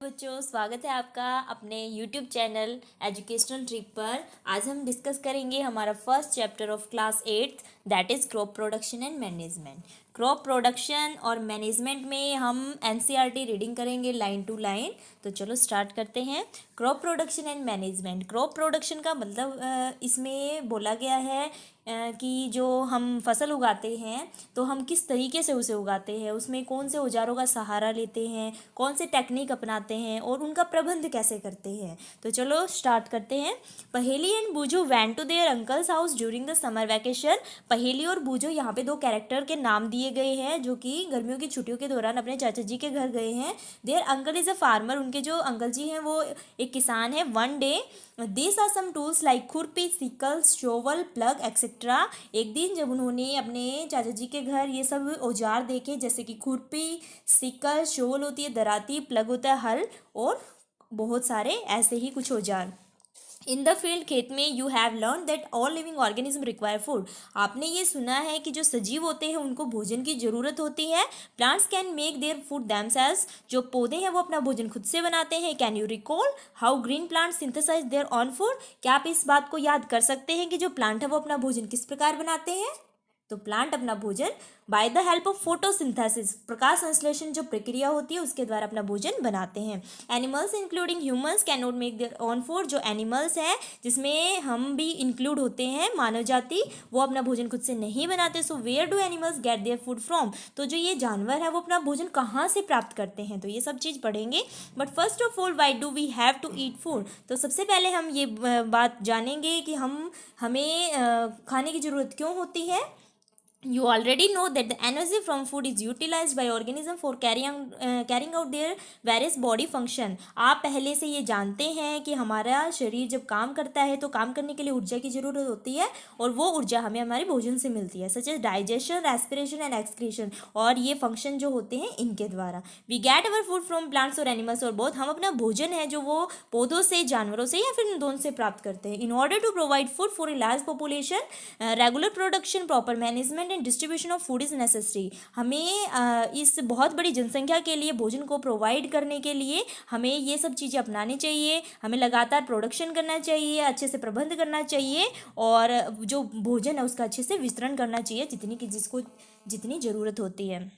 बच्चों, स्वागत है आपका अपने YouTube चैनल एजुकेशनल ट्रिप पर। आज हम डिस्कस करेंगे हमारा first chapter of class 8 that is crop production and management. Crop production और मैनेजमेंट में हम NCERT रीडिंग करेंगे लाइन टू लाइन। तो चलो स्टार्ट करते हैं। Crop production and management. Crop production का मतलब इसमें बोला गया है कि जो हम फसल उगाते हैं तो हम किस तरीके से उसे उगाते हैं, उसमें कौन से औजारों का सहारा लेते हैं, कौन से टेक्निक अपनाते हैं और उनका प्रबंध कैसे करते हैं। तो चलो स्टार्ट करते हैं। Paheli and Boojho went to their uncle's house during the summer vacation. Paheli और बूझो यहाँ पे दो कैरेक्टर के नाम दिए गए हैं जो कि गर्मियों की छुट्टियों के दौरान अपने चाचा जी के घर गए हैं। Their uncle is a farmer. उनके जो अंकल जी हैं वो एक किसान है। One day these are some tools like khurpi, sickles, shovel, plough etcetera. एक दिन जब उन्होंने अपने चाचा जी के घर ये सब औजार देखे, जैसे कि खुरपी, सिकल, शोवल होती है दराती, प्लग होता है हल, और बहुत सारे ऐसे ही कुछ औजार। इन द फील्ड, खेत में, you have learn that all living organism require food. आपने ये सुना है कि जो सजीव होते हैं उनको भोजन की जरूरत होती है। Plants can make their food themselves. जो पौधे हैं वो अपना भोजन खुद से बनाते हैं। Can you recall how green plants synthesize their own food. क्या आप इस बात को याद कर सकते हैं कि जो प्लांट है वो अपना भोजन किस प्रकार बनाते हैं। तो प्लांट अपना भोजन by the help of photosynthesis, प्रकाश संश्लेषण जो प्रक्रिया होती है उसके द्वारा अपना भोजन बनाते हैं। Animals including humans can not make their own food. जो एनिमल्स हैं जिसमें हम भी इंक्लूड होते हैं, मानव जाति, वो अपना भोजन खुद से नहीं बनाते। So where do animals get their food from. तो जो ये जानवर है वो अपना भोजन कहाँ से प्राप्त करते हैं, तो ये सब चीज़ पढ़ेंगे। But first of all, why do we have to eat food. तो सबसे पहले हम ये बात जानेंगे कि हमें खाने की ज़रूरत क्यों होती है। You already know that the energy from food is utilized by organism for carrying out their various body function। आप पहले से ये जानते हैं कि हमारा शरीर जब काम करता है तो काम करने के लिए ऊर्जा की ज़रूरत होती है, और वो ऊर्जा हमें हमारे भोजन से मिलती है, such as digestion, respiration and excretion. और ये फंक्शन जो होते हैं इनके द्वारा। We get our food from plants और एनिमल्स, और बहुत हम अपना भोजन है जो वो पौधों से, जानवरों से या फिर इन दोनों से प्राप्त करते हैं। In order to provide food for a large population, regular production, proper management and distribution of food is necessary. हमें इस बहुत बड़ी जनसंख्या के लिए भोजन को प्रोवाइड करने के लिए हमें ये सब चीज़ें अपनानी चाहिए। हमें लगातार प्रोडक्शन करना चाहिए, अच्छे से प्रबंध करना चाहिए, और जो भोजन है उसका अच्छे से वितरण करना चाहिए जिसको जितनी ज़रूरत होती है।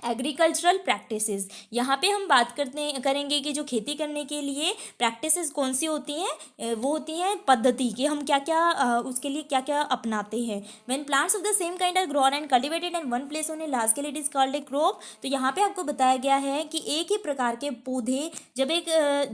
एग्रीकल्चरल प्रैक्टिसेस, यहाँ पे हम बात करेंगे कि जो खेती करने के लिए प्रैक्टिसेस कौन सी होती हैं। वो होती हैं पद्धति कि हम क्या क्या उसके लिए क्या क्या अपनाते हैं। When plants of the same kind are grown and cultivated and one place on a large scale, it is called a crop. तो यहाँ पे आपको बताया गया है कि एक ही प्रकार के पौधे जब एक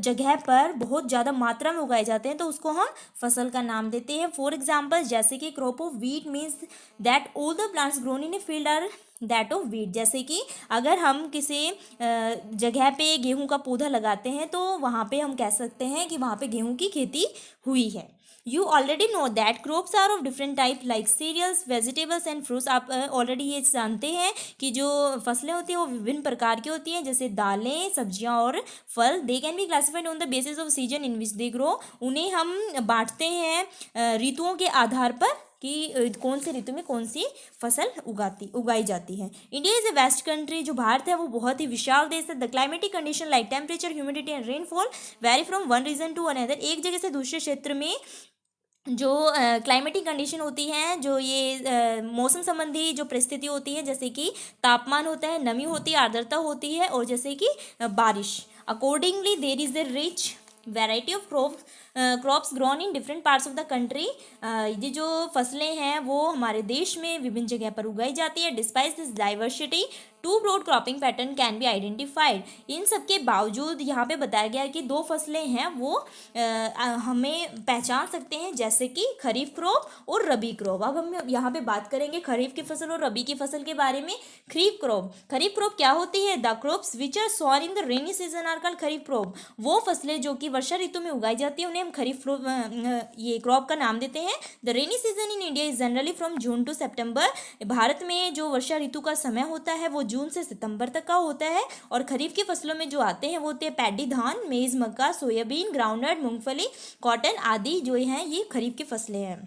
जगह पर बहुत ज़्यादा मात्रा में उगाए जाते हैं तो उसको हम फसल का नाम देते हैं। फॉर एग्जाम्पल, जैसे कि crop of wheat means that all the plants grown in a field are that of wheat. जैसे कि अगर हम किसी जगह पे गेहूं का पौधा लगाते हैं तो वहाँ पे हम कह सकते हैं कि वहाँ पे गेहूं की खेती हुई है। You already know that crops are of different type like cereals, vegetables and fruits. आप ऑलरेडी ये जानते हैं कि जो फसलें होती हैं वो विभिन्न प्रकार की होती हैं, जैसे दालें, सब्जियां और फल। They can be classified on the basis off season in which they grow. उन्हें हम बांटते हैं ऋतुओं के आधार पर कि कौन से ऋतु में कौन सी फसल उगाई जाती है। India is a vast country. जो भारत है वो बहुत ही विशाल देश है। The climatic condition like temperature, humidity and rainfall vary from one region to another. एक जगह से दूसरे क्षेत्र में जो क्लाइमेटिक कंडीशन होती हैं, जो ये मौसम संबंधी जो परिस्थिति होती है, जैसे कि तापमान होता है, नमी होती है, आर्द्रता होती है, और जैसे कि बारिश। Accordingly there is the rich variety of crops grown in different parts of the country. ये जो फसलें हैं वो हमारे देश में विभिन्न जगह पर उगाई जाती है। Despite this diversity, two broad cropping pattern can be identified. इन सब के बावजूद यहाँ पे बताया गया है कि दो फसलें हैं वो हमें पहचान सकते हैं, जैसे कि खरीफ क्रॉप और रबी क्रॉप। अब हम यहाँ पे बात करेंगे खरीफ की फसल और रबी की फसल के बारे में। खरीफ क्रॉप क्या होती है। The crops which are sown in the rainy season are called kharif crop. वो फसलें जो कि वर्षा ऋतु में उगाई जाती है उन्हें हम खरीफ ये क्रॉप का नाम देते हैं। The rainy season in India is generally from June to September. भारत में जो वर्षा ऋतु का समय होता है वो जून से सितंबर तक का होता है। और खरीफ की फसलों में जो आते हैं वो होते हैं पैडी, धान, मेज, मक्का, सोयाबीन, ग्राउंडनट, मूंगफली, कॉटन आदि जो हैं ये खरीफ की फसलें हैं।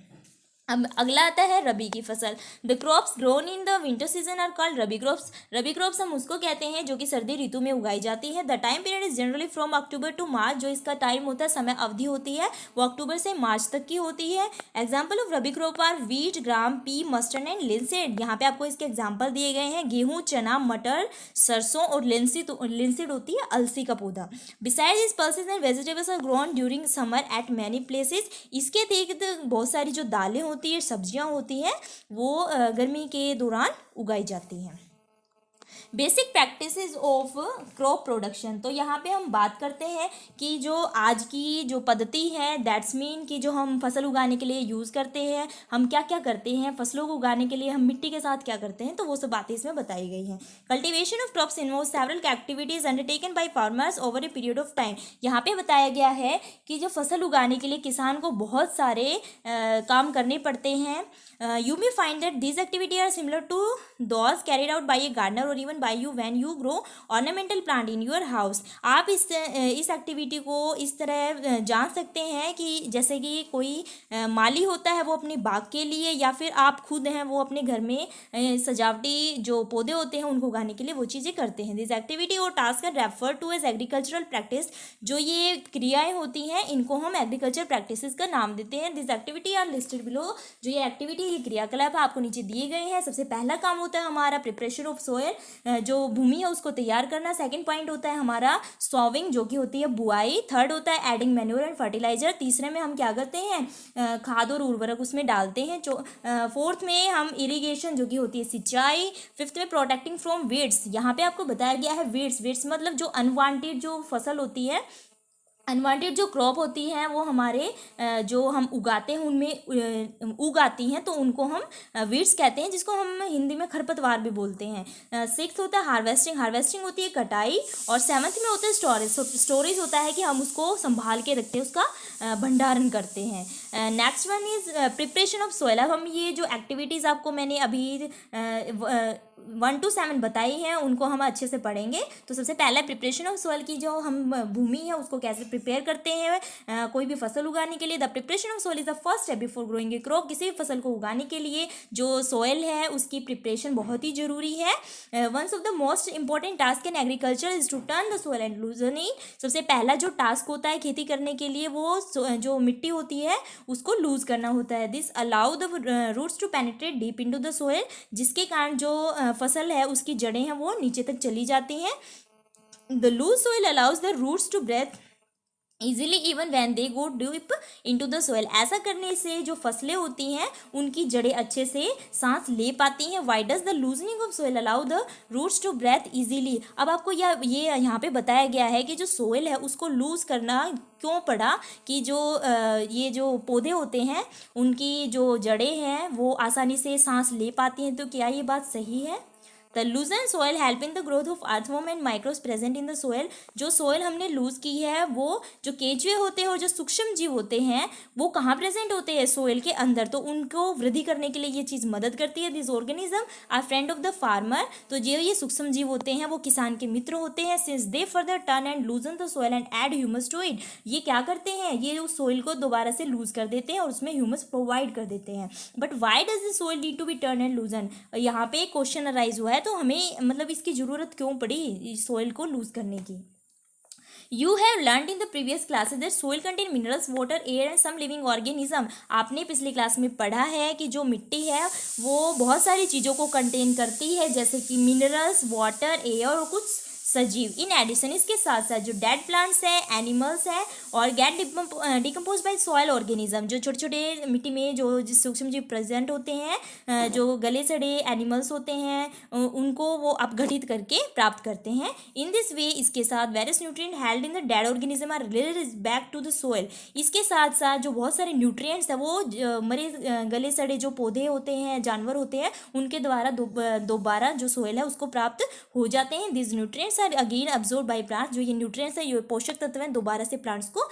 अब अगला आता है रबी की फसल। The crops grown in the winter season are called rabi crops. Rabi crops हम उसको कहते हैं जो कि सर्दी ऋतु में उगाई जाती है। The time period is generally from October to March. जो इसका टाइम होता है, समय अवधि होती है, वो अक्टूबर से मार्च तक की होती है। Example of rabi crop are wheat, gram, pea, mustard and linseed. यहाँ पे आपको इसके एग्जाम्पल दिए गए हैं, गेहूँ, चना, मटर, सरसों और लिनसीड होती है अलसी का पौधा। Beside this pulses and vegetables are grown during summer at many places. इसके अतिरिक्त बहुत सारी जो दालें होती है, सब्जियां होती हैं, वो गर्मी के दौरान उगाई जाती हैं। Basic practices of crop production. तो यहाँ पे हम बात करते हैं कि जो आज की जो पद्धति है, दैट्स मीन कि जो हम फसल उगाने के लिए यूज़ करते हैं, हम क्या क्या करते हैं फसलों को उगाने के लिए, हम मिट्टी के साथ क्या करते हैं, तो वो सब बातें इसमें बताई गई हैं। Cultivation of crops involve several activities undertaken by farmers over a period of time. यहाँ पे बताया गया है कि जो फसल उगाने के लिए किसान को बहुत सारे काम करने पड़ते हैं। You may find that these activities are similar to those carried out by a gardener or even by you when you grow ornamental plant in your house। आप इस एक्टिविटी को इस तरह जान सकते हैं कि जैसे कि कोई माली होता है वो अपने बाग के लिए, या फिर आप खुद हैं वो अपने घर में सजावटी जो पौधे होते हैं उनको उगाने के लिए वो चीज़ें करते हैं। दिस एक्टिविटी और task are refer to as agricultural practice. जो ये क्रियाएं होती हैं इनको हम एग्रीकल्चर प्रैक्टिसेस का नाम देते हैं। This activity are listed below. जो ये एक्टिविटी, ये क्रियाकलाप आपको नीचे दिए गए हैं। सबसे पहला काम होता है हमारा प्रिपरेशन ऑफ सोयल, जो भूमि है उसको तैयार करना। सेकंड पॉइंट होता है हमारा सॉविंग, जो कि होती है बुआई। थर्ड होता है एडिंग मैन्योर एंड फर्टिलाइजर। तीसरे में हम क्या करते हैं, खाद और उर्वरक उसमें डालते हैं। फोर्थ में हम इरिगेशन, जो कि होती है सिंचाई। फिफ्थ में प्रोटेक्टिंग फ्रॉम वीड्स। यहाँ पे आपको बताया गया है वीड्स मतलब जो अनवांटेड जो फसल होती है, अनवांटेड जो क्रॉप होती हैं वो हमारे जो हम उगाते हैं उनमें उगाती हैं, तो उनको हम वीड्स कहते हैं, जिसको हम हिंदी में खरपतवार भी बोलते हैं। सिक्स्थ होता है हार्वेस्टिंग होती है कटाई। और सेवन्थ में होता है स्टोरेज होता है कि हम उसको संभाल के रखते हैं, उसका भंडारण करते हैं। Next one is preparation of soil. अब हम ये जो एक्टिविटीज़ आपको मैंने अभी 1 to 7 बताई हैं उनको हम अच्छे से पढ़ेंगे। तो सबसे पहला प्रिपरेशन ऑफ सोयल की जो हम भूमि है उसको कैसे प्रिपेयर करते हैं कोई भी फसल उगाने के लिए। The preparation of soil is the first step before growing A crop. किसी भी फसल को उगाने के लिए जो सोयल है उसकी प्रिपरेशन बहुत ही जरूरी है। Ones of the most important task in agriculture is to turn the soil and loosen it. सबसे पहला जो टास्क होता है खेती करने के लिए वो जो मिट्टी होती है उसको लूज करना होता है। This allow the roots to penetrate deep into the soil, जिसके कारण जो फसल है उसकी जड़ें हैं वो नीचे तक चली जाती हैं। The loose soil allows the roots to breathe easily even when they go deep into the soil. ऐसा करने से जो फसलें होती हैं उनकी जड़ें अच्छे से सांस ले पाती हैं। Why does the loosening of soil allow the roots to breathe easily. अब आपको ये यहाँ पे बताया गया है कि जो सोयल है उसको लूज करना क्यों पड़ा, कि जो ये जो पौधे होते हैं उनकी जो जड़ें हैं वो आसानी से सांस ले पाती हैं। तो क्या ये बात सही है? The लूजन soil help in the growth of earthworm and microbes present in the soil. जो सोयल हमने लूज की है वो जो केंचुए होते हैं और जो सूक्ष्म जीव होते हैं वो कहाँ प्रेजेंट होते हैं, सोयल के अंदर। तो उनको वृद्धि करने के लिए ये चीज़ मदद करती है। This organism are friend of the farmer. तो जो ये सूक्ष्म जीव होते हैं वो किसान के मित्र होते हैं। Since they further turn and loosen the soil and add humus to it. ये क्या करते हैं, ये उस सोयल को दोबारा से लूज कर देते हैं और उसमें ह्यूमस प्रोवाइड कर देते हैं। But why does the soil need to be turn and loosen. यहाँ पे एक क्वेश्चन अराइज हुआ है, तो हमें मतलब इसकी ज़रूरत क्यों पड़ी सोइल को लूज करने की। You have learned in the previous classes that soil contain minerals, water, air and some living organism। आपने पिछली क्लास में पढ़ा है कि जो मिट्टी है वो बहुत सारी चीज़ों को कंटेन करती है, जैसे कि मिनरल्स, वाटर, एयर और कुछ सजीव। इन एडिशन इसके साथ साथ जो डेड प्लांट्स हैं, एनिमल्स हैं और get decompose by soil organism. जो छोटे छोटे मिट्टी में जो सूक्ष्म जीव प्रेजेंट होते हैं, जो गले सड़े एनिमल्स होते हैं उनको वो अपघटित करके प्राप्त करते हैं। इन दिस वे इसके साथ various nutrient held in the dead organism are released back to the soil. इसके साथ साथ जो बहुत सारे न्यूट्रिएंट्स हैं वो मरे गले सड़े जो पौधे होते हैं, जानवर होते हैं, उनके द्वारा दोबारा जो सोयल है उसको प्राप्त हो जाते हैं। This nutrients are again absorb by plants. जो ये न्यूट्रिएंट्स है, ये पोषक तत्व हैं, दोबारा से प्लांट्स को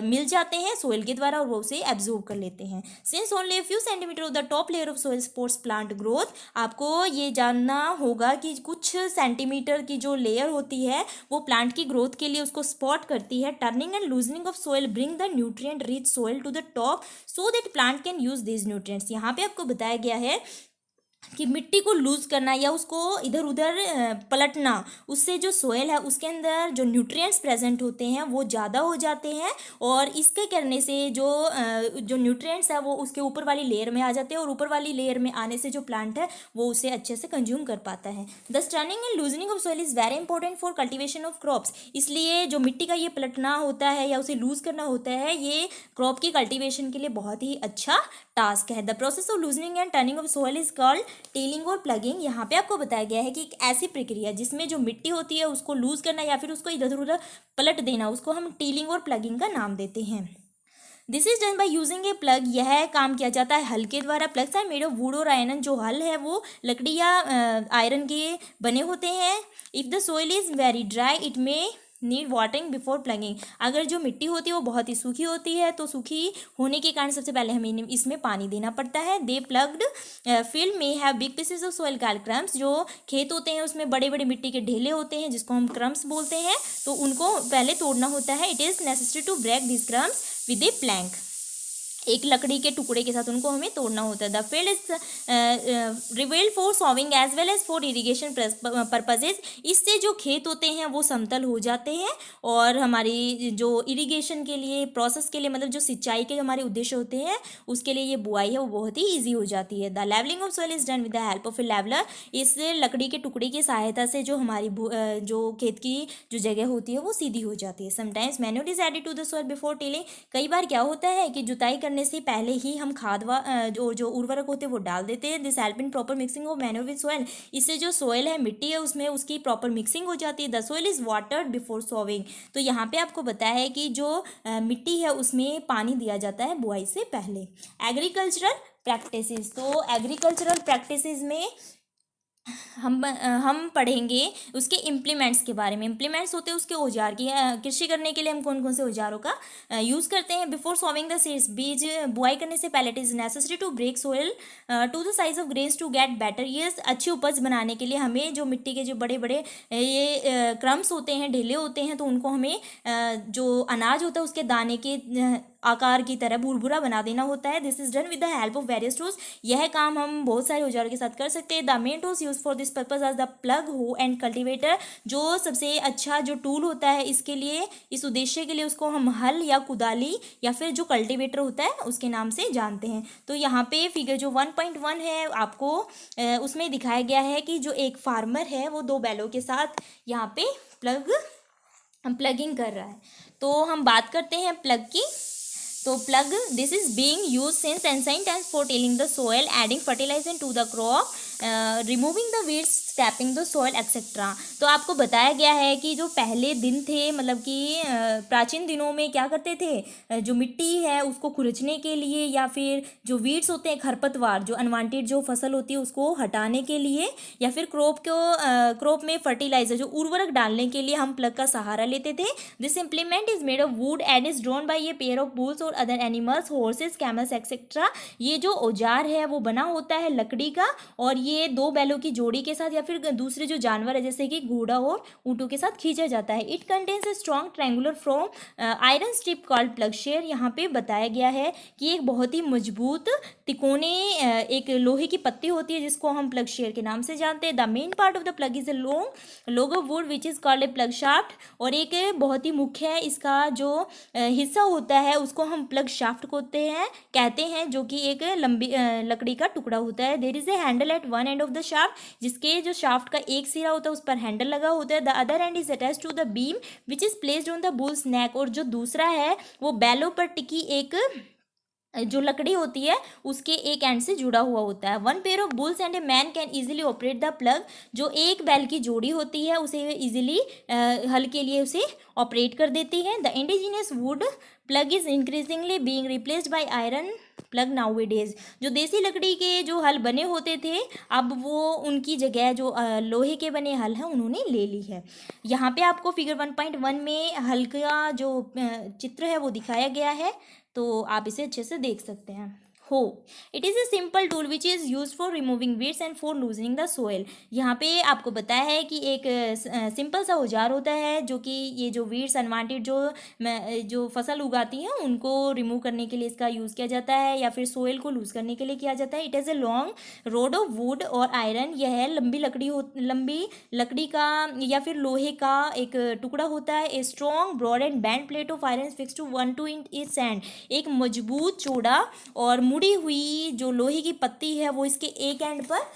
मिल जाते हैं सोइल के द्वारा और वो उसे एब्जॉर्ब कर लेते हैं। Since only few centimetre of the top layer of soil supports plant growth, आपको ये जानना होगा कि कुछ सेंटीमीटर की जो लेयर होती है वो प्लांट की ग्रोथ के लिए उसको सपोर्ट करती है। Turning and loosening of soil bring the nutrient rich soil to the top so that plant can use this nutrients. यहाँ पे आपको बताया गया है कि मिट्टी को लूज करना या उसको इधर उधर पलटना, उससे जो सोयल है उसके अंदर जो न्यूट्रिएंट्स प्रेजेंट होते हैं वो ज़्यादा हो जाते हैं और इसके करने से जो न्यूट्रिएंट्स है वो उसके ऊपर वाली लेयर में आ जाते हैं और ऊपर वाली लेयर में आने से जो प्लांट है वो उसे अच्छे से कंज्यूम कर पाता है। The turning and loosening of soil is very important for cultivation of crops. इसलिए जो मिट्टी का ये पलटना होता है या उसे लूज करना होता है ये क्रॉप की कल्टिवेशन के लिए बहुत ही अच्छा टास्क है। The process of loosening and turning of soil is called tilling और प्लगिंग। यहाँ पे आपको बताया गया है कि एक ऐसी प्रक्रिया जिसमें जो मिट्टी होती है उसको लूज करना या फिर उसको इधर उधर पलट देना, उसको हम टीलिंग और प्लगिंग का नाम देते हैं। This is done by using a plough. यह काम किया जाता है हल के द्वारा। Ploughs are made of wood और आयरन। जो हल है वो लकड़ी या आयरन के बने होते हैं। If the soil is very dry it may need watering before plugging. अगर जो मिट्टी होती है वो बहुत ही सूखी होती है तो सूखी होने के कारण सबसे पहले हमें इसमें पानी देना पड़ता है। दे प्लग्ड फील्ड में have big pieces of soil called crumbs. जो खेत होते हैं उसमें बड़े बड़े मिट्टी के ढेले होते हैं जिसको हम क्रम्स बोलते हैं, तो उनको पहले तोड़ना होता है। It is necessary to break this crumbs with a plank. एक लकड़ी के टुकड़े के साथ उनको हमें तोड़ना होता है। The field is levelled for sowing as well as for irrigation purposes. इससे जो खेत होते हैं वो समतल हो जाते हैं और हमारी जो इरीगेशन के लिए प्रोसेस के लिए मतलब जो सिंचाई के हमारे उद्देश्य होते हैं उसके लिए ये बुआई है वो बहुत ही ईजी हो जाती है। The levelling of soil is done with the help of a leveller. इस लकड़ी के टुकड़े की सहायता से जो हमारी जो खेत की जो जगह होती है वो सीधी हो जाती है। Sometimes manure is added to the soil before tilling. कई बार क्या होता है कि जुताई करने से पहले ही हम खाद जो उर्वरक होते हैं वो डाल देते हैं। This help in proper mixing of manure with soil. इससे जो सोइल है मिट्टी है उसमें उसकी प्रॉपर मिक्सिंग हो जाती है। The soil is watered before sowing. तो यहाँ पे आपको बताया है कि जो मिट्टी है उसमें पानी दिया जाता है बुआई से पहले। एग्रीकल्चरल प्रैक्टिसेस, तो एग्रीकल्चरल प्रैक्टिसेस में हम पढ़ेंगे उसके इम्प्लीमेंट्स के बारे में। इम्प्लीमेंट्स होते हैं उसके औजार की। कृषि करने के लिए हम कौन कौन से औजारों का यूज़ करते हैं। बिफोर सोविंग द सीड्स, बीज बुआई करने से पहले it is necessary to break soil to the size of grains to get better. ये अच्छी उपज बनाने के लिए हमें जो मिट्टी के जो बड़े बड़े ये क्रम्स होते हैं, ढेले होते हैं, तो उनको हमें जो अनाज होता है उसके दाने के आकार की तरह भूरभूरा बना देना होता है। This is done with the help of various tools. यह काम हम बहुत सारे औजारों के साथ कर सकते हैं। The main tools use for this purpose are the plough, hoe and cultivator. जो सबसे अच्छा जो टूल होता है इसके लिए, इस उद्देश्य के लिए उसको हम हल या कुदाली या फिर जो कल्टिवेटर होता है उसके नाम से जानते हैं। तो यहाँ पे फिगर जो 1.1 है आपको उसमें दिखाया गया है कि जो एक फार्मर है वो दो बैलों के साथ यहाँ पे प्लगिंग कर रहा है। तो हम बात करते हैं प्लग की। तो plough, this is being use since ancient times for tilling the soil, adding fertiliser to the crop, removing the weeds, tapping the soil etcetera. तो आपको बताया गया है कि जो पहले दिन थे मतलब कि प्राचीन दिनों में क्या करते थे, जो मिट्टी है उसको खुरचने के लिए या फिर जो वीड्स होते हैं खरपतवार, जो अनवांटेड जो फसल होती है उसको हटाने के लिए या फिर क्रॉप में फर्टिलाइजर जो उर्वरक डालने के लिए हम प्लग का सहारा लेते थे। This implement is made of wood and is drawn by a pair of bulls और other animals, horses, camels etcetera. ये जो औजार है वो बना होता है लकड़ी का और ये दो बैलों की जोड़ी के साथ या फिर दूसरे जो जानवर है जैसे कि घोड़ा और ऊँटों के साथ खींचा जाता है। It contains a strong triangular from iron strip called plug share. यहाँ पे बताया गया है कि एक बहुत ही मजबूत तिकोने एक लोहे की पत्ती होती है जिसको हम प्लग शेयर के नाम से जानते हैं। The main part of the plug is a long off would which is called A plug shaft. और एक बहुत ही मुख्य है इसका जो हिस्सा होता है उसको हम प्लग शाफ्ट कहते हैं जो कि एक लंबी लकड़ी का टुकड़ा होता है। There is a handle at one end of the shaft, जिसके जो शाफ्ट का एक सिरा होता है उस पर हैंडल लगा होता है। The other end is attach to the beam which is placed on the bull's neck. और जो दूसरा है वो बैलों पर टिकी एक जो लकड़ी होती है उसके एक एंड से जुड़ा हुआ होता है। One pair of bulls and a man can easily operate the plug. जो एक बैल की जोड़ी होती है उसे इजीली हल के लिए उसे ऑपरेट कर देती है। The indigenous would plug is increasingly being replaced by iron plug nowadays. जो देसी लकड़ी के जो हल बने होते थे अब वो उनकी जगह जो लोहे के बने हल हैं उन्होंने ले ली है। यहाँ पे आपको फिगर 1.1 में हल का जो चित्र है वो दिखाया गया है, तो आप इसे अच्छे से देख सकते हैं। हो it is a simple tool which is use for removing weeds and for loosening the soil. यहाँ पे आपको बताया है कि एक सिंपल सा औजार होता है जो कि ये जो वीड्स अनवांटेड जो फसल उगाती हैं उनको रिमूव करने के लिए इसका यूज़ किया जाता है या फिर सोइल को लूज करने के लिए किया जाता है। It is a long road of wood और आयरन। यह लंबी लकड़ी का या फिर लोहे का एक टुकड़ा होता है। A strong broad and bent plate of iron fix to 1 2 inch sand. एक मजबूत चौड़ा और मुड़ी हुई जो लोहे की पत्ती है वो इसके एक एंड पर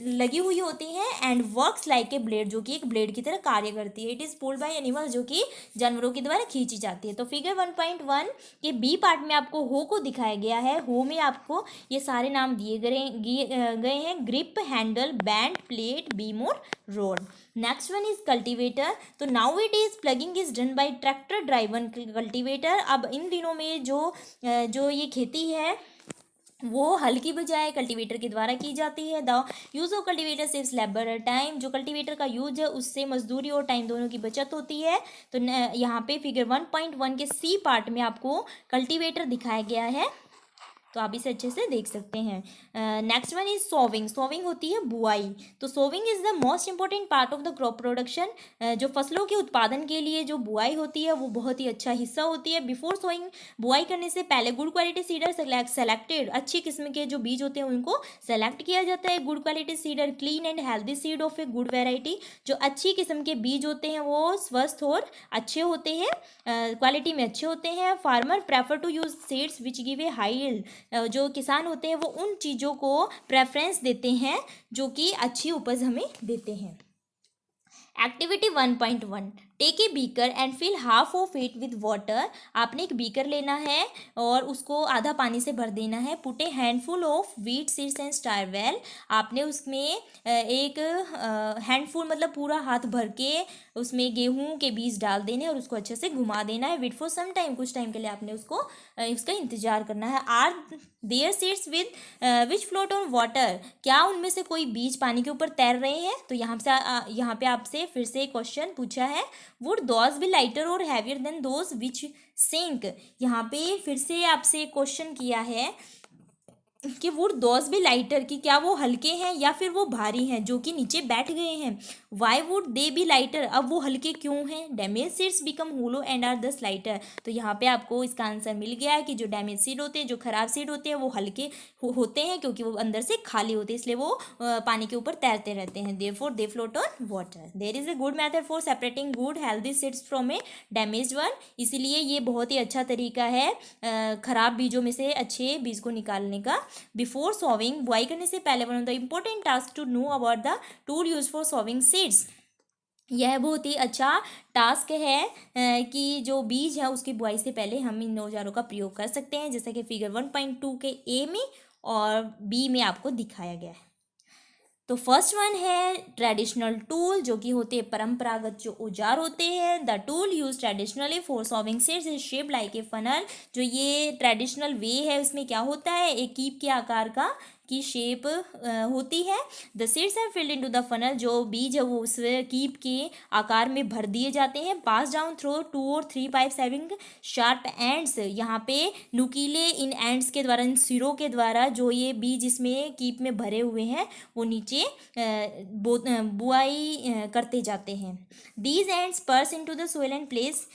लगी हुई होती है। And works like a blade, जो कि एक ब्लेड की तरह कार्य करती है। It is pulled bye animal, जो कि जानवरों के द्वारा खींची जाती है। तो फिगर 1.1 के बी पार्ट में आपको हो को दिखाया गया है। हो में आपको ये सारे नाम दिए गए हैं, grip, handle, band, plate, beam और rod. Next one is cultivator. तो now it is ploughing is done by tractor driven cultivator. अब इन दिनों में जो ये खेती है वो हल की बजाय कल्टीवेटर के द्वारा की जाती है। The use of cultivator saves labour time. जो कल्टीवेटर का यूज है उससे मजदूरी और टाइम दोनों की बचत होती है। तो यहाँ पे फिगर 1.1 के सी पार्ट में आपको कल्टीवेटर दिखाया गया है, तो आप इसे अच्छे से देख सकते हैं। Next one is sowing. Sowing होती है बुआई। तो sowing is the most important part of the crop production. जो फसलों के उत्पादन के लिए जो बुआई होती है वो बहुत ही अच्छा हिस्सा होती है। बिफोर सोइंग, बुआई करने से पहले गुड क्वालिटी सीडर सेलेक्टेड, अच्छी किस्म के जो बीज होते हैं उनको सेलेक्ट किया जाता है। Good quality cedar clean and healthy seed of a good variety. जो अच्छी किस्म के बीज होते हैं वो स्वस्थ और अच्छे होते हैं, क्वालिटी में अच्छे होते हैं। Farmer prefer to use seeds which give a high yield. जो किसान होते हैं वो उन चीज़ों को प्रेफरेंस देते हैं जो कि अच्छी उपज हमें देते हैं। Activity 1.1, take a beaker and fill half of it with water. आपने एक बीकर लेना है और उसको आधा पानी से भर देना है। Put A handful of wheat seeds and star well. आपने उसमें एक हैंडफुल मतलब पूरा हाथ भर के उसमें गेहूं के बीज डाल देने और उसको अच्छे से घुमा देना है। वेट फॉर सम टाइम, कुछ टाइम के लिए आपने उसका इंतजार करना है। Are there seeds with which float on water. क्या उनमें से कोई बीज पानी के ऊपर तैर रहे हैं? तो यहाँ पे आपसे फिर से क्वेश्चन पूछा है, वुड दोज बी लाइटर और heavier than those which sink. यहाँ पे फिर से आपसे क्वेश्चन किया है कि वुड दोज बी लाइटर, कि क्या वो हल्के हैं या फिर वो भारी हैं जो कि नीचे बैठ गए हैं। Why would they be lighter, अब वो हल्के क्यों हैं। Damaged seeds become hollow and are thus lighter. तो यहाँ पे आपको इसका आंसर मिल गया है कि जो डैमेज सीड होते हैं, जो खराब सीड होते हैं वो हल्के होते हैं क्योंकि वो अंदर से खाली होते हैं, इसलिए वो पानी के ऊपर तैरते रहते हैं। Therefore they float on water. There is a good method for separating good healthy seeds from a damaged one. इसीलिए ये बहुत ही अच्छा तरीका है खराब बीजों में से अच्छे बीज को निकालने का। बिफोर सॉविंग, बुआई करने से पहले one of the important task to know about the tool use for sowing seeds. यह बहुत ही अच्छा टास्क है कि जो बीज है उसकी बुआई से पहले हम इन औजारों का प्रयोग कर सकते हैं, जैसा कि फिगर 1.2 के ए में और बी में आपको दिखाया गया है। तो फर्स्ट वन है ट्रेडिशनल टूल, जो कि होते हैं परंपरागत जो औजार होते हैं। The tool use traditionally for sowing seeds is shape like a funnel. जो ये ट्रेडिशनल वे है उसमें क्या होता है, एक कीप के आकार की शेप होती है। The seeds are filled into the funnel. जो बीज है वो उस कीप के आकार में भर दिए जाते हैं। पास डाउन थ्रू 2 और 3 पाइप्स हैविंग शार्प एंड्स। यहाँ पे नुकीले इन एंड्स के द्वारा, इन सिरों के द्वारा जो ये बीज इसमें कीप में भरे हुए हैं वो नीचे बुआई करते जाते हैं। These ends pierce into the soil and place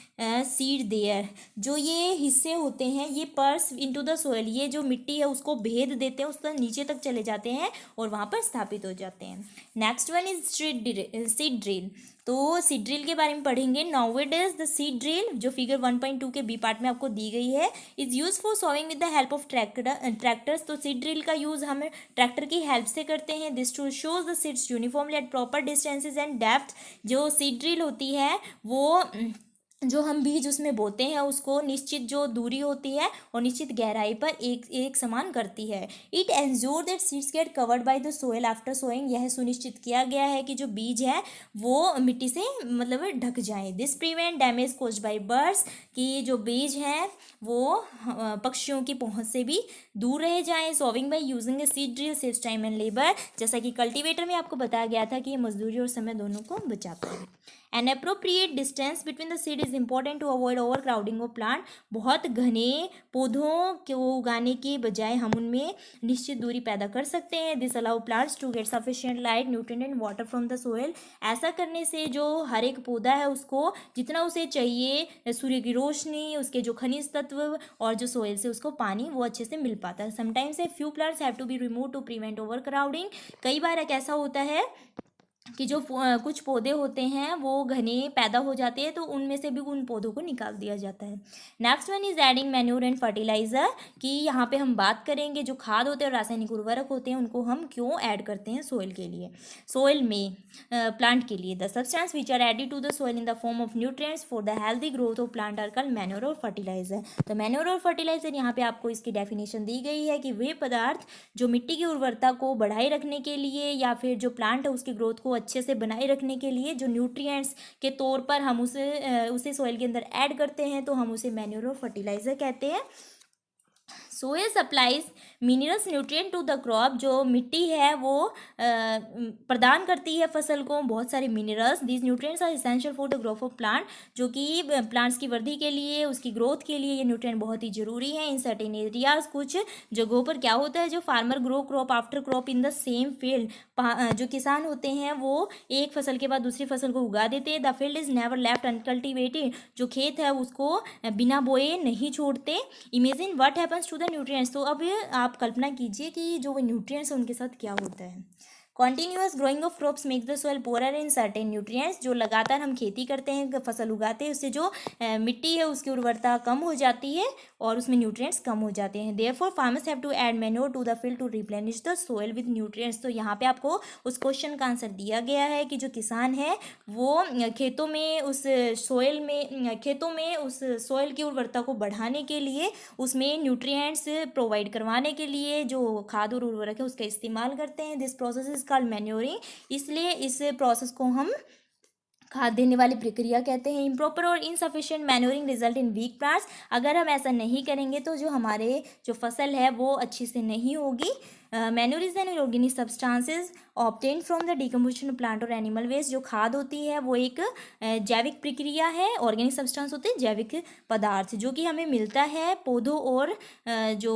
seed there. जो ये हिस्से होते हैं ये पर्स इनटू द सोइल, ये जो मिट्टी है उसको भेद देते हैं, उसका नीचे तक चले जाते हैं और वहाँ पर स्थापित हो जाते हैं। Next one is seed drill. तो सीड ड्रिल के बारे में पढ़ेंगे। नाउअडेज द सीड ड्रिल, जो फिगर 1.2 के बी पार्ट में आपको दी गई है, is use for sowing with the help of tractors. तो सीड ड्रिल का यूज हम ट्रैक्टर की हेल्प से करते हैं। This tool shows the seeds uniformly eight proper distances and depth. जो सीड ड्रिल होती है वो जो हम बीज उसमें बोते हैं उसको निश्चित जो दूरी होती है और निश्चित गहराई पर एक समान करती है। It ensure that seeds get covered by the soil after sowing, यह सुनिश्चित किया गया है कि जो बीज है वो मिट्टी से मतलब ढक जाए। This prevent damage caused by birds, कि जो बीज हैं वो पक्षियों की पहुंच से भी दूर रह जाएं। Sowing bye using a seed drill saves time and labour, जैसा कि कल्टीवेटर में आपको बताया गया था कि ये मजदूरी और समय दोनों को बचाता है। An appropriate distance between the seed is important to avoid over crowding of plant, बहुत घने पौधों को उगाने के बजाय हम उनमें निश्चित दूरी पैदा कर सकते हैं। This allow plants to get sufficient light, nutrient and water from the soil, ऐसा करने से जो हर एक पौधा है उसको जितना उसे चाहिए सूर्य की रोशनी, उसके जो खनिज तत्व और जो सोइल से उसको पानी वो अच्छे से मिल पाता है। Sometimes a few plants have to be remove to prevent over crowding, कई बार एक ऐसा होता है कि जो कुछ पौधे होते हैं वो घने पैदा हो जाते हैं तो उनमें से भी उन पौधों को निकाल दिया जाता है। Next one is adding manure and fertiliser, कि यहाँ पे हम बात करेंगे जो खाद होते हैं और रासायनिक उर्वरक होते हैं उनको हम क्यों ऐड करते हैं सोइल के लिए, सोइल में प्लांट के लिए। The substance which are added to the soil in the form of nutrients for the healthy growth of plant are called manure और फर्टिलाइजर। तो मैन्योर और फर्टिलाइजर यहाँ पे आपको इसकी डेफिनेशन दी गई है कि वे पदार्थ जो मिट्टी की उर्वरता को बढ़ाए रखने के लिए या फिर जो प्लांट है उसकी ग्रोथ को अच्छे से बनाए रखने के लिए जो न्यूट्रिएंट्स के तौर पर हम उसे सॉइल के अंदर ऐड करते हैं तो हम उसे मैन्योर और फर्टिलाइजर कहते हैं। Soil supplies minerals nutrient to the crop, जो मिट्टी है वो प्रदान करती है फसल को बहुत सारे minerals. These nutrients are essential for the growth of plant, जो कि प्लांट्स की वृद्धि के लिए उसकी ग्रोथ के लिए ये न्यूट्रिएंट बहुत ही जरूरी है। इन सर्टेन एरियाज, कुछ जगहों पर क्या होता है जो farmer grow crop after crop in the same field, जो किसान होते हैं वो एक फसल के बाद दूसरी फसल को उगा देते हैं। The field is never left uncultivated, जो खेत है उसको बिना बोए नहीं छोड़ते। Imagine what happens to the nutrients, तो अब आप कल्पना कीजिए कि जो न्यूट्रिएंट्स उनके साथ क्या होता है। Continuous growing of crops makes the soil poorer in certain nutrients, जो लगातार हम खेती करते हैं फसल उगाते हैं उससे जो मिट्टी है उसकी उर्वरता कम हो जाती है और उसमें न्यूट्रिएंट्स कम हो जाते हैं। Therefore farmers have to add manure to the field to replenish the soil with nutrients. तो यहाँ पे आपको उस क्वेश्चन का आंसर दिया गया है कि जो किसान है वो खेतों में उस सोइल की उर्वरता को बढ़ाने के लिए उसमें न्यूट्रिएंट्स प्रोवाइड करवाने के लिए जो खाद और उर्वरक है उसका इस्तेमाल करते हैं। This process is called manuring, इसलिए इस प्रोसेस को हम खाद देने वाली प्रक्रिया कहते हैं। इम्प्रॉपर और insufficient manuring result in weak plants, अगर हम ऐसा नहीं करेंगे तो जो हमारे जो फसल है वो अच्छी से नहीं होगी। Manure is an organic substances obtain from the decomposition of plant और एनिमल वेस्ट, जो खाद होती है वो एक जैविक प्रक्रिया है। ऑर्गेनिक सब्सटेंस होते हैं जैविक पदार्थ जो कि हमें मिलता है पौधों और जो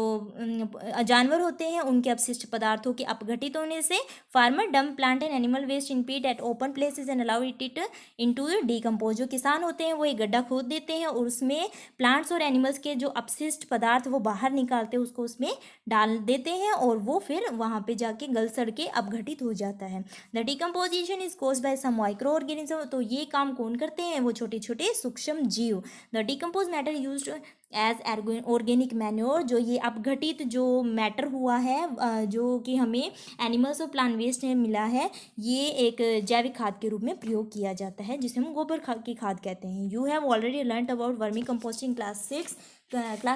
जानवर होते हैं उनके अपशिष्ट पदार्थों के अपघटित होने से। Farmer dump plant and animal waste in pit at open places and allow it into decompose, जो किसान होते हैं वो एक गड्ढा खोद देते हैं और उसमें प्लांट्स और एनिमल्स के जो अपशिष्ट पदार्थ वो बाहर निकालते हैं उसको उसमें डाल देते हैं और वो फिर वहाँ पे जाके गल सड़ के अपघटित हो जाता है। The decomposition is caused by some micro organism, तो ये काम कौन करते हैं वो छोटे छोटे सूक्ष्म जीव। The decompose matter used as organic manure, जो ये अपघटित जो मैटर हुआ है जो कि हमें एनिमल्स और प्लांट वेस्ट में मिला है ये एक जैविक खाद के रूप में प्रयोग किया जाता है जिसे हम गोबर की खाद कहते हैं। You have already learn about vermi composting class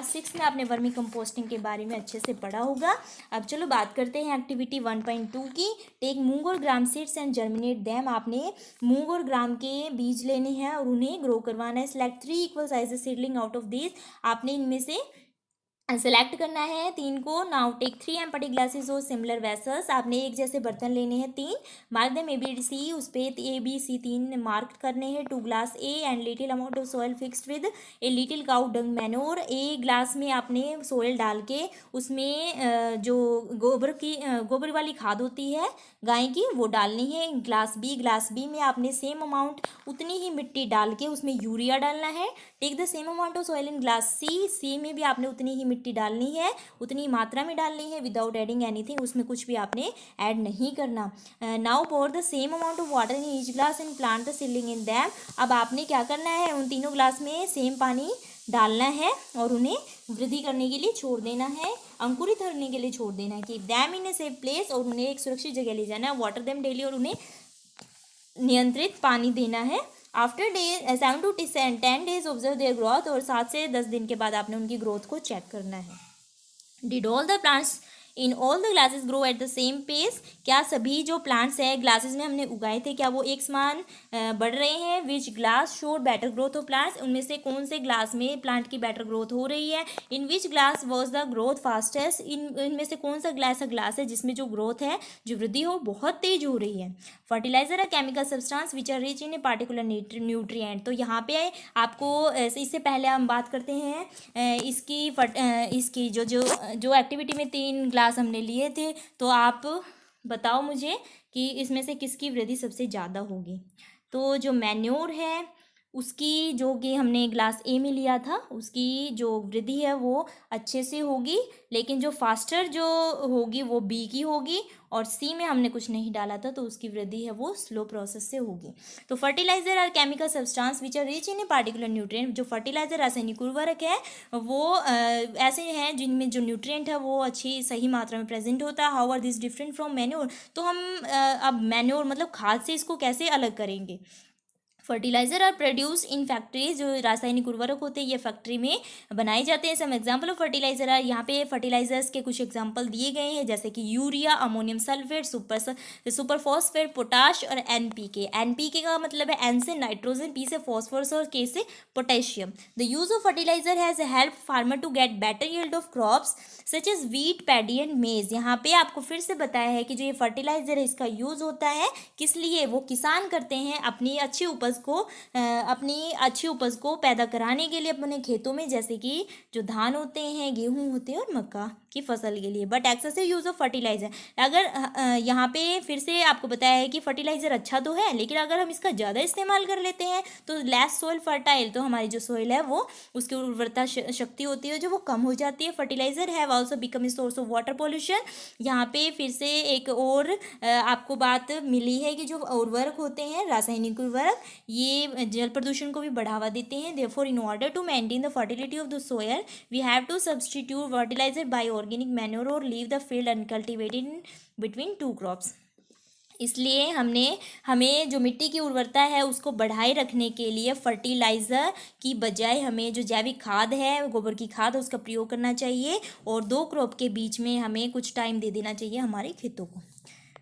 6 में आपने वर्मी कंपोस्टिंग के बारे में अच्छे से पढ़ा होगा। अब चलो बात करते हैं एक्टिविटी 1.2 की। टेक मूंग और ग्राम सीड्स एंड जर्मिनेट देम, आपने मूंग और ग्राम के बीज लेने हैं और उन्हें ग्रो करवाना है। Select 3 equal sizes seedling out of this, आपने इनमें से सेलेक्ट करना है 3 को। नाउ टेक 3 एम्पटी ग्लासेस और सिमिलर वेसल्स, आपने एक जैसे बर्तन लेने हैं 3। मार्क देम ABC, उस पे ABC 3 मार्क करने हैं। 2 glass A and little amount of soil fixed with a little cow dung manure, एक ग्लास में आपने सोयल डाल के उसमें जो गोबर वाली खाद होती है गाय की वो डालनी है। ग्लास B में आपने सेम अमाउंट उतनी ही मिट्टी डाल के उसमें यूरिया डालना है। Take the same amount of soil in glass C में भी आपने उतनी ही मिट्टी डालनी है, उतनी मात्रा में डालनी है विदाउट एडिंग एनीथिंग, उसमें कुछ भी आपने ऐड नहीं करना। Now pour the same amount of water in each glass and plant the seedling in them, अब आपने क्या करना है उन तीनों ग्लास में सेम पानी डालना है और उन्हें वृद्धि करने के लिए छोड़ देना है, अंकुरित करने के लिए छोड़ देना है। Keep them in a safe place, और उन्हें एक सुरक्षित जगह ले जाना है। वाटर देम डेली, और उन्हें नियंत्रित पानी देना है after day 7 to 10 days observe their growth, और 7 से 10 दिन के बाद आपने उनकी ग्रोथ को चेक करना है. Did all the plants in all the glasses grow at the same pace, क्या सभी जो प्लांट्स हैं ग्लासेस में हमने उगाए थे क्या वो एक समान बढ़ रहे हैं. Which glass showed better growth of plants, उनमें से कौन से ग्लास में प्लांट की बेटर ग्रोथ हो रही है. In which glass was the growth fastest, इनमें से कौन सा ग्लास है जिसमें जो ग्रोथ है, जो वृद्धि हो बहुत तेज हो रही है. Fertiliser are chemical substance which are rich in a particular nutrient, तो यहाँ पे आपको इससे पहले हम बात करते हैं इसकी जो एक्टिविटी में 3 ग्लास हमने लिए थे, तो आप बताओ मुझे कि इसमें से किसकी वृद्धि सबसे ज़्यादा होगी. तो जो मैन्योर है उसकी, जो कि हमने ग्लास ए में लिया था, उसकी जो वृद्धि है वो अच्छे से होगी, लेकिन जो फास्टर जो होगी वो बी की होगी, और सी में हमने कुछ नहीं डाला था तो उसकी वृद्धि है वो स्लो प्रोसेस से होगी. तो fertiliser are chemical substance which are rich in a particular nutrient, जो फर्टिलाइजर रासायनिक उर्वरक है वो ऐसे हैं जिनमें जो न्यूट्रिएंट है वो अच्छी सही मात्रा में प्रेजेंट होता है. How are this different from manure, तो हम अब मैन्योर मतलब खाद से इसको कैसे अलग करेंगे. Fertiliser are produce in factories, जो रासायनिक उर्वरक होते हैं ये फैक्ट्री में बनाए जाते हैं. Some example of fertiliser are, यहाँ पे फर्टिलाइजर्स के कुछ एग्जाम्पल दिए गए हैं जैसे कि urea, ammonium sulphate, super phosphate, potash और एनपीके. एनपीके का मतलब है एन से नाइट्रोजन, पी से फॉस्फोरस और के से potassium. The use of fertiliser has help farmer to get better yield of crops such as wheat, paddy and maize. यहाँ पे आपको फिर से बताया है कि जो ये फर्टिलाइजर है इसका यूज होता है किस लिए, वो किसान करते हैं अपनी अच्छी उपज को पैदा कराने के लिए अपने खेतों में, जैसे कि जो धान होते हैं, गेहूं होते हैं और मक्का की फसल के लिए. But excessive use of fertiliser, अगर यहाँ पे फिर से आपको बताया है कि फर्टिलाइजर अच्छा तो है, लेकिन अगर हम इसका ज़्यादा इस्तेमाल कर लेते हैं तो लेस सोइल फर्टाइल, तो हमारी जो सोइल है वो उसकी उर्वरता शक्ति होती है जो वो कम हो जाती है. Fertiliser have also become a source of water pollution. यहाँ पे फिर से एक और आपको बात मिली है कि जो उर्वरक होते हैं रासायनिक उर्वरक ये जल प्रदूषण को भी बढ़ावा देते हैं. Therefore in order to maintain the fertility of the soil we have to substitute fertilizer by organic manure और leave the field uncultivated in between 2 crops. इसलिए हमें जो मिट्टी की उर्वरता है उसको बढ़ाए रखने के लिए फर्टिलाइज़र की बजाय हमें जो जैविक खाद है, गोबर की खाद है, उसका प्रयोग करना चाहिए, और 2 क्रॉप के बीच में हमें कुछ टाइम दे देना चाहिए हमारे खेतों को.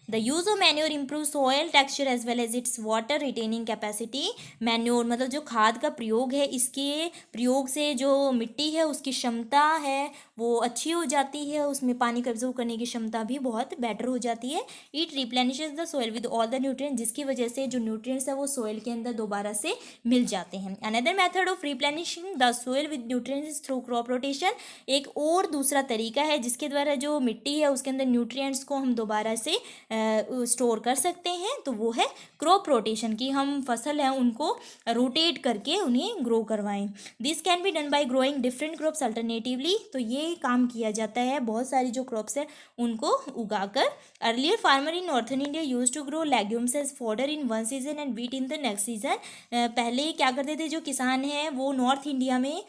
The use of manure improve soil texture as well as its water retaining capacity. Manure मतलब जो खाद का प्रयोग है, इसके प्रयोग से जो मिट्टी है उसकी क्षमता है वो अच्छी हो जाती है, उसमें पानी का एब्जॉर्ब करने की क्षमता भी बहुत बेटर हो जाती है. It replenishes the soil with all the nutrients, जिसकी वजह से जो न्यूट्रिएंट्स है वो सोयल के अंदर दोबारा से मिल जाते हैं. Another method of replenishing the soil with nutrients through crop rotation, एक और दूसरा तरीका है जिसके द्वारा जो मिट्टी है उसके अंदर न्यूट्रिएंट्स को हम दोबारा से स्टोर कर सकते हैं, तो वो है क्रॉप रोटेशन, की हम फसल है उनको रोटेट करके उन्हें ग्रो करवाएं. This can be done by growing different crops alternatively, तो ये काम किया जाता है बहुत सारी जो क्रॉप्स है उनको उगाकर. Earlier farmer in northern India use to grow legumes as fodder in one season and wheat in the next season. पहले क्या करते थे जो किसान हैं वो नॉर्थ इंडिया में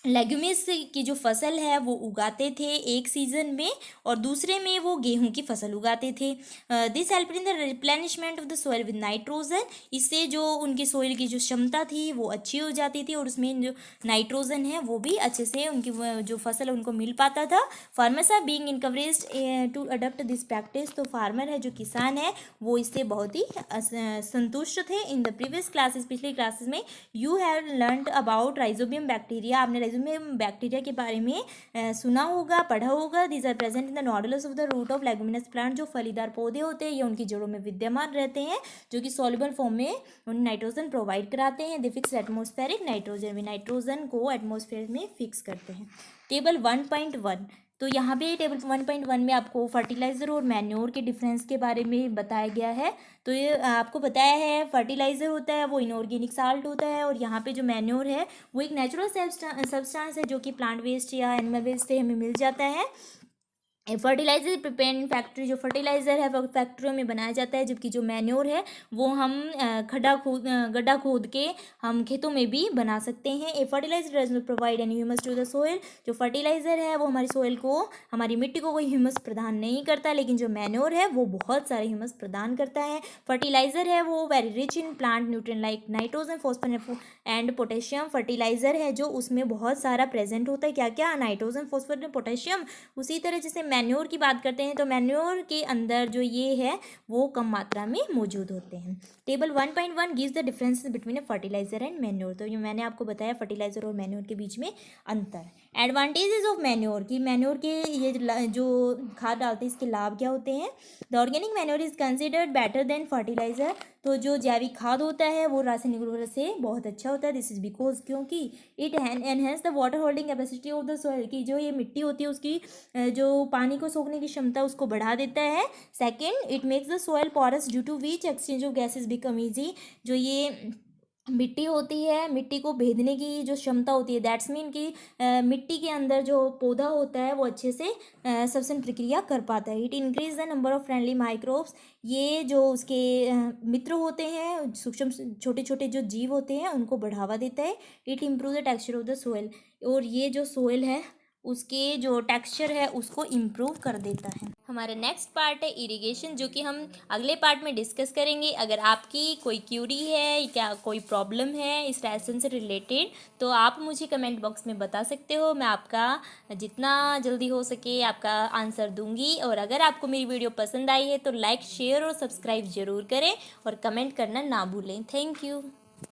लेग्यूमिस की जो फसल है वो उगाते थे एक सीज़न में, और दूसरे में वो गेहूं की फसल उगाते थे. This help in the replenishment of the soil with nitrogen, इससे जो उनकी सोइल की जो क्षमता थी वो अच्छी हो जाती थी और उसमें जो नाइट्रोजन है वो भी अच्छे से उनकी जो फसल है उनको मिल पाता था. Farmers are being encouraged to adopt this practice, तो फार्मर है जो किसान है वो इससे बहुत ही संतुष्ट थे. इन द प्रीवियस क्लासेस, पिछले क्लासेस में you have learned about rhizobium bacteria, आपने में बैक्टीरिया के बारे में सुना होगा, पढ़ा होगा. These are present in the nodules of the root of leguminous plant, जो फलीदार पौधे होते हैं ये उनकी जड़ों में विद्यमान रहते हैं जो कि सॉल्युबल फॉर्म में उन्हें नाइट्रोजन प्रोवाइड कराते हैं. दे फिक्स एटमॉस्फेरिक नाइट्रोजन, भी नाइट्रोजन को एटमॉस्फेयर में फिक्स करते हैं. टेबल 1.1, तो यहाँ पे टेबल 1.1 में आपको फर्टिलाइज़र और मैन्योर के डिफरेंस के बारे में बताया गया है. तो ये आपको बताया है फर्टिलाइज़र होता है वो इनऑर्गेनिक साल्ट होता है, और यहाँ पे जो मैन्योर है वो एक नेचुरल सब्सटेंस है जो कि प्लांट वेस्ट या एनिमल वेस्ट से हमें मिल जाता है. फर्टिलाइज़र प्रिपेयर इन फैक्ट्री, जो फर्टिलाइज़र है वो फैक्ट्रियों में बनाया जाता है, जबकि जो मैन्योर है वो हम गड्ढा खोद के हम खेतों में भी बना सकते हैं। A fertiliser does not provide any humus to the soil, जो फर्टिलाइज़र है वो हमारी सोइल को, हमारी मिट्टी को कोई ह्यूमस प्रदान नहीं करता, लेकिन जो मैन्योर है वो बहुत सारे ह्यूमस प्रदान करता है। फर्टिलाइज़र है वो very rich in plant nutrient like nitrogen, phosphorus and potassium. Fertiliser है जो उसमें बहुत सारा प्रेजेंट होता है, क्या क्या, नाइट्रोजन, फॉस्फोरस, पोटेशियम। उसी तरह जैसे मैन्योर की बात करते हैं तो मैन्योर के अंदर जो ये है वो कम मात्रा में मौजूद होते हैं। Table 1.1 gives the differences between a fertiliser and manure. तो ये मैंने आपको बताया फर्टिलाइजर और मैन्योर के बीच में अंतर। एडवांटेजेस ऑफ मैन्योर, की मैन्योर के ये जो खाद डालते हैं इसके लाभ क्या होते हैं। The organic manure is considered better than fertiliser, तो जो जैविक खाद होता है वो रासायनिक उर्वरक से बहुत अच्छा होता है। दिस इज बिकॉज, क्योंकि it enhance the water holding capacity of the soil, की जो ये मिट्टी होती है उसकी जो पानी को सोखने की क्षमता उसको बढ़ा देता है। Second, it makes the soil porous due to which exchange of gases become easy, जो ये मिट्टी होती है, मिट्टी को भेदने की जो क्षमता होती है, दैट्स मीन कि मिट्टी के अंदर जो पौधा होता है वो अच्छे से श्वसन प्रक्रिया कर पाता है। It increase the number of friendly microbes, ये जो उसके मित्र होते हैं, सूक्ष्म छोटे छोटे जो जीव होते हैं उनको बढ़ावा देता है। It improve the texture of the soil, और ये जो सोइल है उसके जो टेक्सचर है उसको इम्प्रूव कर देता है। हमारा नेक्स्ट पार्ट है इरिगेशन, जो कि हम अगले पार्ट में डिस्कस करेंगे। अगर आपकी कोई क्यूरी है, क्या कोई प्रॉब्लम है इस लेसन से रिलेटेड, तो आप मुझे कमेंट बॉक्स में बता सकते हो। मैं आपका जितना जल्दी हो सके आपका आंसर दूंगी। और अगर आपको मेरी वीडियो पसंद आई है तो लाइक, शेयर और सब्सक्राइब ज़रूर करें और कमेंट करना ना भूलें। Thank you.